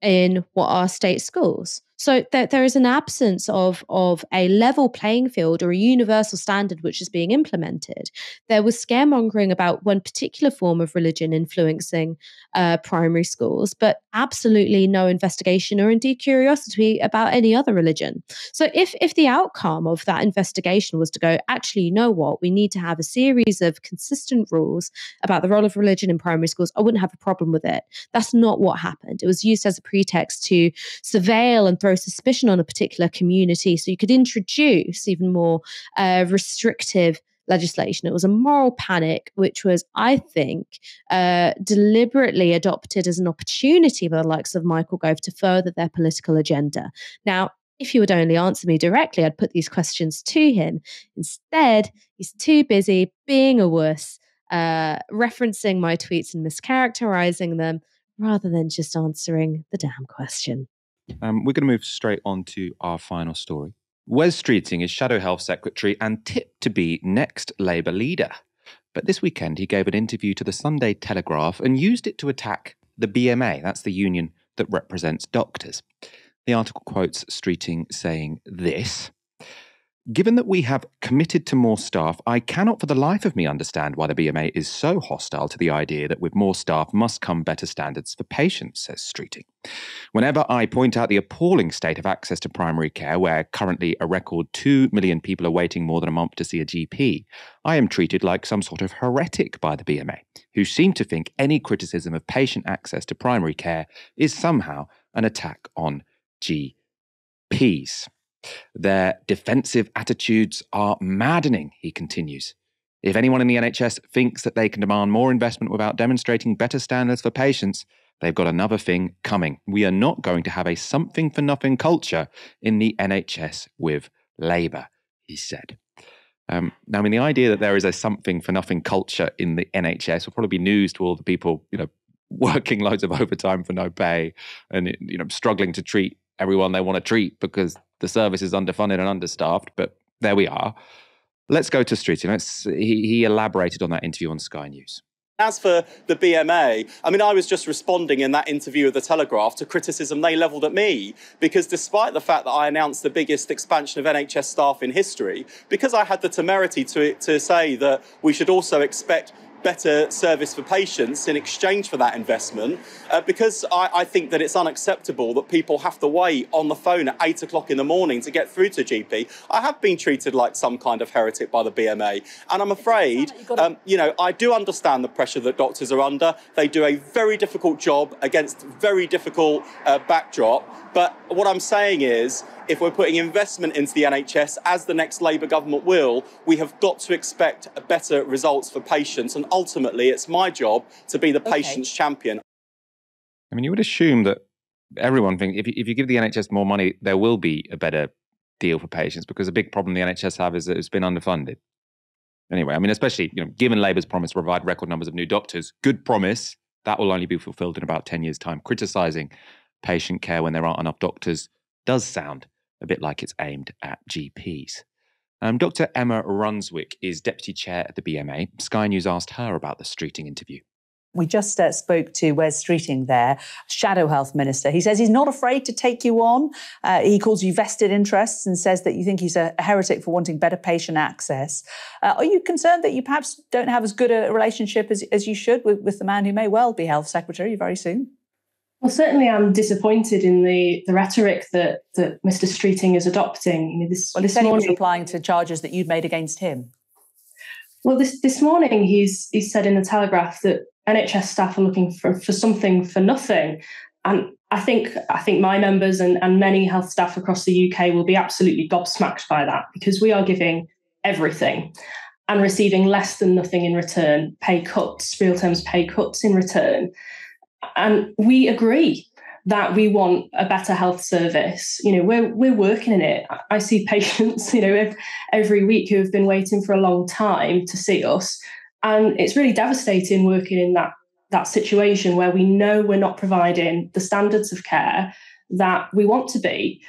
in what are state schools. So there is an absence of a level playing field or a universal standard which is being implemented. There was scaremongering about one particular form of religion influencing primary schools, but absolutely no investigation or indeed curiosity about any other religion. So if the outcome of that investigation was to go, actually, you know what, we need to have a series of consistent rules about the role of religion in primary schools, I wouldn't have a problem with it. That's not what happened. It was used as a pretext to surveil and throw suspicion on a particular community so you could introduce even more restrictive legislation. It was a moral panic, which was, I think, deliberately adopted as an opportunity by the likes of Michael Gove to further their political agenda. Now, if you would only answer me directly, I'd put these questions to him. Instead, he's too busy being a wuss, referencing my tweets and mischaracterizing them, rather than just answering the damn question. We're going to move straight on to our final story. Wes Streeting is Shadow Health Secretary and tipped to be next Labour leader. But this weekend he gave an interview to the Sunday Telegraph and used it to attack the BMA, that's the union that represents doctors. The article quotes Streeting saying this: "Given that we have committed to more staff, I cannot for the life of me understand why the BMA is so hostile to the idea that with more staff must come better standards for patients," says Streeting. "Whenever I point out the appalling state of access to primary care, where currently a record 2 million people are waiting more than a month to see a GP, I am treated like some sort of heretic by the BMA, who seem to think any criticism of patient access to primary care is somehow an attack on GPs. Their defensive attitudes are maddening," he continues. "If anyone in the NHS thinks that they can demand more investment without demonstrating better standards for patients, they've got another thing coming. We are not going to have a something-for-nothing culture in the NHS with Labour," he said. Now, I mean, the idea that there is a something-for-nothing culture in the NHS will probably be news to all the people, working loads of overtime for no pay and, struggling to treat everyone they want to treat because the service is underfunded and understaffed, but there we are. Let's go to Streeting. He elaborated on that interview on Sky News. As for the BMA, I mean, I was just responding in that interview with the Telegraph to criticism they levelled at me, because despite the fact that I announced the biggest expansion of NHS staff in history, because I had the temerity to say that we should also expect better service for patients in exchange for that investment, because I think that it's unacceptable that people have to wait on the phone at 8 o'clock in the morning to get through to GP. I have been treated like some kind of heretic by the BMA, and I'm afraid, I do understand the pressure that doctors are under. They do a very difficult job against very difficult backdrop. But what I'm saying is, if we're putting investment into the NHS, as the next Labour government will, we have got to expect better results for patients. And ultimately, it's my job to be the patient's champion. I mean, you would assume that everyone thinks if you give the NHS more money, there will be a better deal for patients, because a big problem the NHS have is that it's been underfunded. Anyway, I mean, especially, given Labour's promise to provide record numbers of new doctors, good promise, that will only be fulfilled in about 10 years' time. Criticising patient care when there aren't enough doctors does sound a bit like it's aimed at GPs. Dr. Emma Runswick is deputy chair at the BMA. Sky News asked her about the Streeting interview. We just spoke to Wes Streeting there, Shadow Health Minister. He says he's not afraid to take you on. He calls you vested interests and says that you think he's a heretic for wanting better patient access. Are you concerned that you perhaps don't have as good a relationship as you should with the man who may well be Health Secretary very soon? Well, certainly I'm disappointed in the rhetoric that Mr. Streeting is adopting. He said he was replying to charges that you'd made against him. Well, this morning he's said in the Telegraph that NHS staff are looking for something for nothing. And I think my members and many health staff across the UK will be absolutely gobsmacked by that, because we are giving everything and receiving less than nothing in return, pay cuts, real terms pay cuts in return. And we agree that we want a better health service. We're working in it. I see patients, every week who have been waiting for a long time to see us. And it's really devastating working in that situation where we know we're not providing the standards of care that we want to be.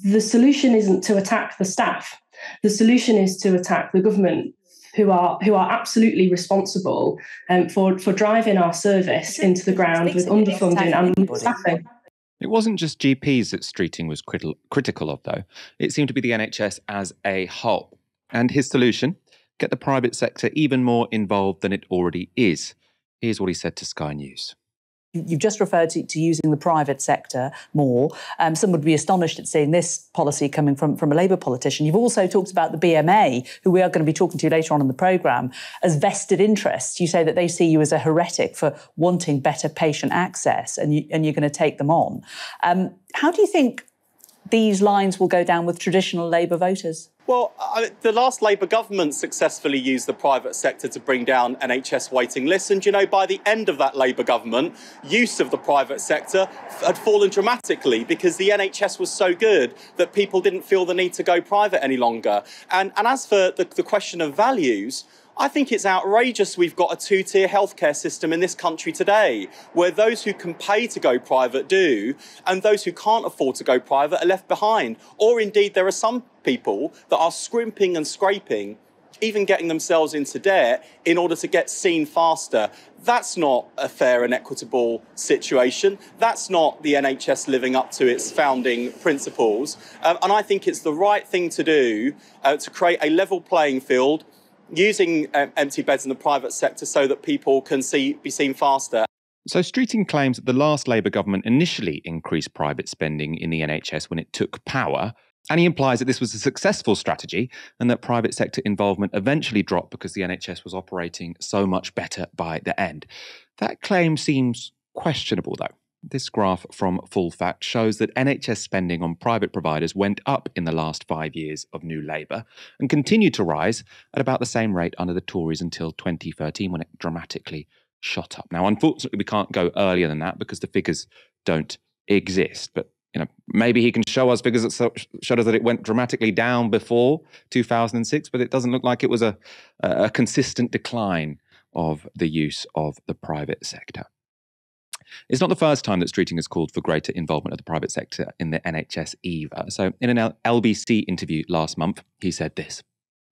The solution isn't to attack the staff. The solution is to attack the government who are absolutely responsible for driving our service into the ground with underfunding and staffing. It wasn't just GPs that Streeting was critical of, though. It seemed to be the NHS as a whole. And his solution? Get the private sector even more involved than it already is. Here's what he said to Sky News. You've just referred to using the private sector more. Some would be astonished at seeing this policy coming from a Labour politician. You've also talked about the BMA, who we are going to be talking to later on in the programme, as vested interests. You say that they see you as a heretic for wanting better patient access, and you're going to take them on. How do you think these lines will go down with traditional Labour voters? Well, the last Labour government successfully used the private sector to bring down NHS waiting lists. And, by the end of that Labour government, use of the private sector had fallen dramatically because the NHS was so good that people didn't feel the need to go private any longer. And as for the question of values, I think it's outrageous we've got a two-tier healthcare system in this country today, where those who can pay to go private do, and those who can't afford to go private are left behind. Or indeed, there are some people that are scrimping and scraping, even getting themselves into debt in order to get seen faster. That's not a fair and equitable situation. That's not the NHS living up to its founding principles. And I think it's the right thing to do to create a level playing field, using empty beds in the private sector so that people can be seen faster. So Streeting claims that the last Labour government initially increased private spending in the NHS when it took power, and he implies that this was a successful strategy and that private sector involvement eventually dropped because the NHS was operating so much better by the end. That claim seems questionable, though. This graph from Full Fact shows that NHS spending on private providers went up in the last 5 years of New Labour and continued to rise at about the same rate under the Tories until 2013, when it dramatically shot up. Now, unfortunately, we can't go earlier than that because the figures don't exist. But maybe he can show us figures that showed us that it went dramatically down before 2006, but it doesn't look like it was a consistent decline of the use of the private sector. It's not the first time that Streeting has called for greater involvement of the private sector in the NHS either. So in an LBC interview last month, he said this.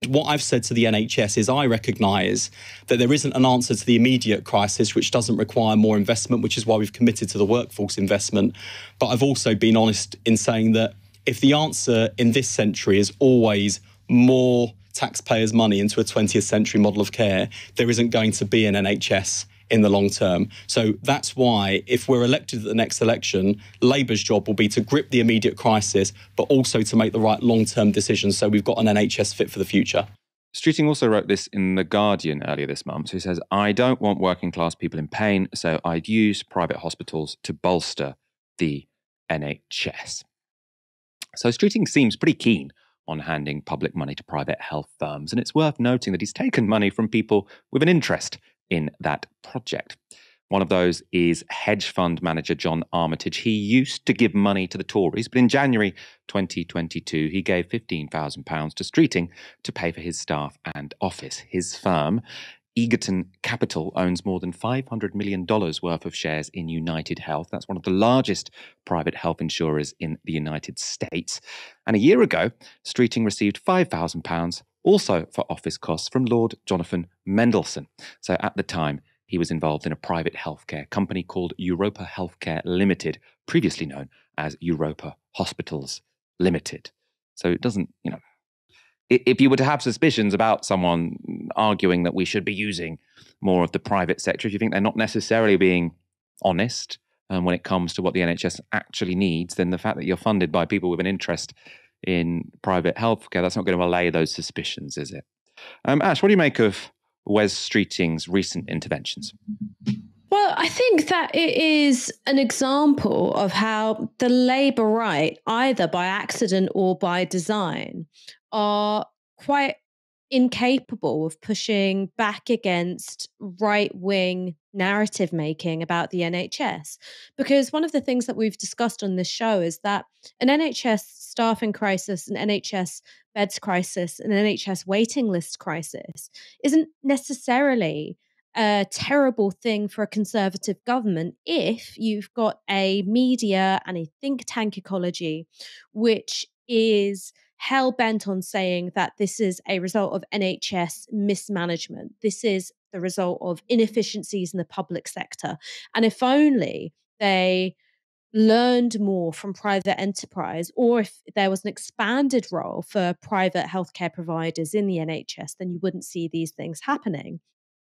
What I've said to the NHS is I recognise that there isn't an answer to the immediate crisis, which doesn't require more investment, which is why we've committed to the workforce investment. But I've also been honest in saying that if the answer in this century is always more taxpayers' money into a 20th century model of care, there isn't going to be an NHS in the long term. So that's why, if we're elected at the next election, Labour's job will be to grip the immediate crisis, but also to make the right long-term decisions so we've got an NHS fit for the future. Streeting also wrote this in The Guardian earlier this month. He says, I don't want working class people in pain, so I'd use private hospitals to bolster the NHS. So Streeting seems pretty keen on handing public money to private health firms, and it's worth noting that he's taken money from people with an interest in that project. One of those is hedge fund manager John Armitage. He used to give money to the Tories, but in January 2022, he gave £15,000 to Streeting to pay for his staff and office. His firm, Egerton Capital, owns more than $500 million worth of shares in United Health. That's one of the largest private health insurers in the United States. And a year ago, Streeting received £5,000 also for office costs from Lord Jonathan Mendelsohn. So at the time, he was involved in a private healthcare company called Europa Healthcare Limited, previously known as Europa Hospitals Limited. So it doesn't, if you were to have suspicions about someone arguing that we should be using more of the private sector, if you think they're not necessarily being honest when it comes to what the NHS actually needs, then the fact that you're funded by people with an interest in private healthcare, that's not going to allay those suspicions, is it? Ash, what do you make of Wes Streeting's recent interventions? Well, I think that it is an example of how the Labour right, either by accident or by design, are quite incapable of pushing back against right-wing narrative making about the NHS. Because one of the things that we've discussed on this show is that an NHS staffing crisis, an NHS beds crisis, an NHS waiting list crisis isn't necessarily a terrible thing for a Conservative government if you've got a media and a think tank ecology which is hell-bent on saying that this is a result of NHS mismanagement. This is the result of inefficiencies in the public sector. And if only they learned more from private enterprise, or if there was an expanded role for private healthcare providers in the NHS, then you wouldn't see these things happening.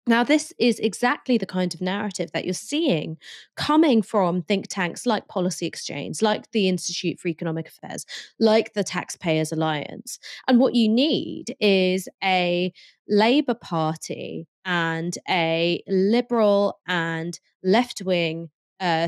Now, this is exactly the kind of narrative that you're seeing coming from think tanks like Policy Exchange, like the Institute for Economic Affairs, like the Taxpayers Alliance. And what you need is a Labour Party and a liberal and left-wing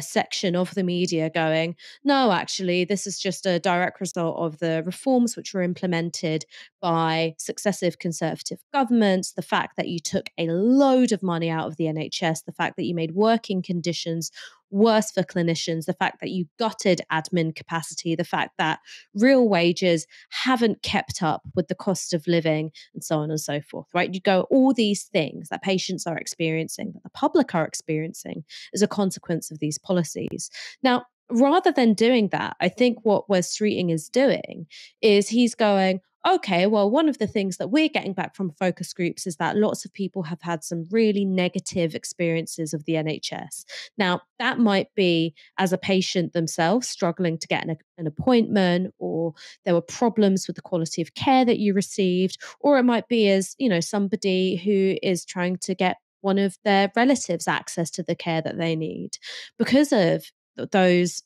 section of the media going, no, actually, this is just a direct result of the reforms which were implemented by successive Conservative governments, the fact that you took a load of money out of the NHS, the fact that you made working conditions worse for clinicians, the fact that you gutted admin capacity, the fact that real wages haven't kept up with the cost of living, and so on and so forth, right? You go, all these things that patients are experiencing, that the public are experiencing as a consequence of these policies. Now, rather than doing that, I think what Wes Streeting is doing is he's going, okay, well, one of the things that we're getting back from focus groups is that lots of people have had some really negative experiences of the NHS. Now, that might be as a patient themselves struggling to get an appointment, or there were problems with the quality of care that you received, or it might be as, somebody who is trying to get one of their relatives access to the care that they need. Because of those,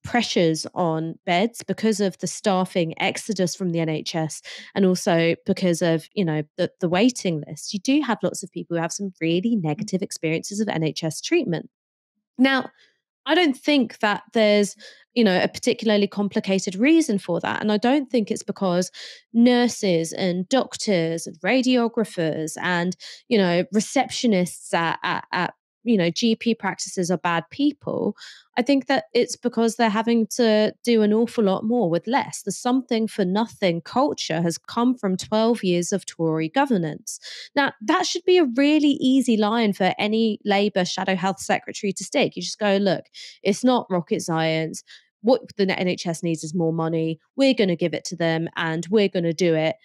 pressures on beds, because of the staffing exodus from the NHS, and also because of the waiting list, you do have lots of people who have some really negative experiences of NHS treatment. Now, I don't think that there's a particularly complicated reason for that, and I don't think it's because nurses and doctors and radiographers and receptionists at GP practices are bad people. I think that it's because they're having to do an awful lot more with less. The something for nothing culture has come from 12 years of Tory governance. Now, that should be a really easy line for any Labour Shadow Health Secretary to stick. You just go, look, it's not rocket science. What the NHS needs is more money. We're going to give it to them, and we're going to do it,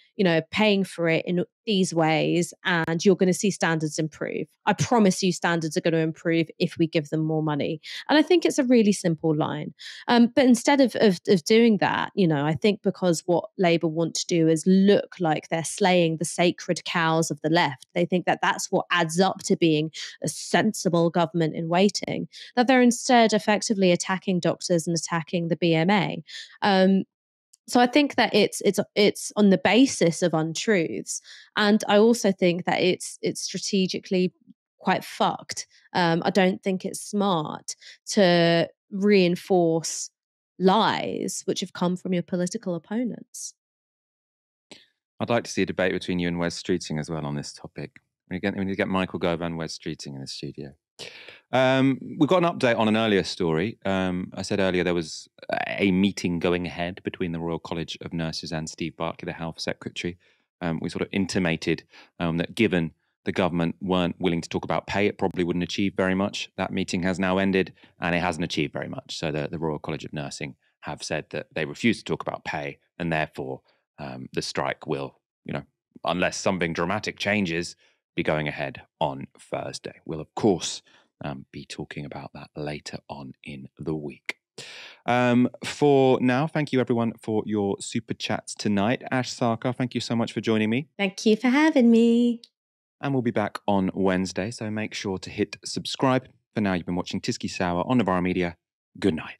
paying for it in these ways, and you're going to see standards improve. I promise you standards are going to improve if we give them more money. And I think it's a really simple line. But instead of doing that, I think because what Labour want to do is look like they're slaying the sacred cows of the left, they think that that's what adds up to being a sensible government in waiting, that they're instead effectively attacking doctors and attacking the BMA. So I think that it's on the basis of untruths, and I also think that it's strategically quite fucked. I don't think it's smart to reinforce lies which have come from your political opponents. I'd like to see a debate between you and Wes Streeting as well on this topic. We need to get Michael Gove and Wes Streeting in the studio. We've got an update on an earlier story. I said earlier there was a meeting going ahead between the Royal College of Nurses and Steve Barclay, the Health Secretary. We sort of intimated that given the government weren't willing to talk about pay, it probably wouldn't achieve very much. That meeting has now ended, and it hasn't achieved very much. So the Royal College of Nursing have said that they refuse to talk about pay, and therefore the strike will, unless something dramatic changes, be going ahead on Thursday. We'll, of course, be talking about that later on in the week. For now, thank you everyone for your super chats tonight. Ash Sarkar, thank you so much for joining me. Thank you for having me. And we'll be back on Wednesday, so make sure to hit subscribe. For now, you've been watching Tysky Sour on Novara Media. Good night.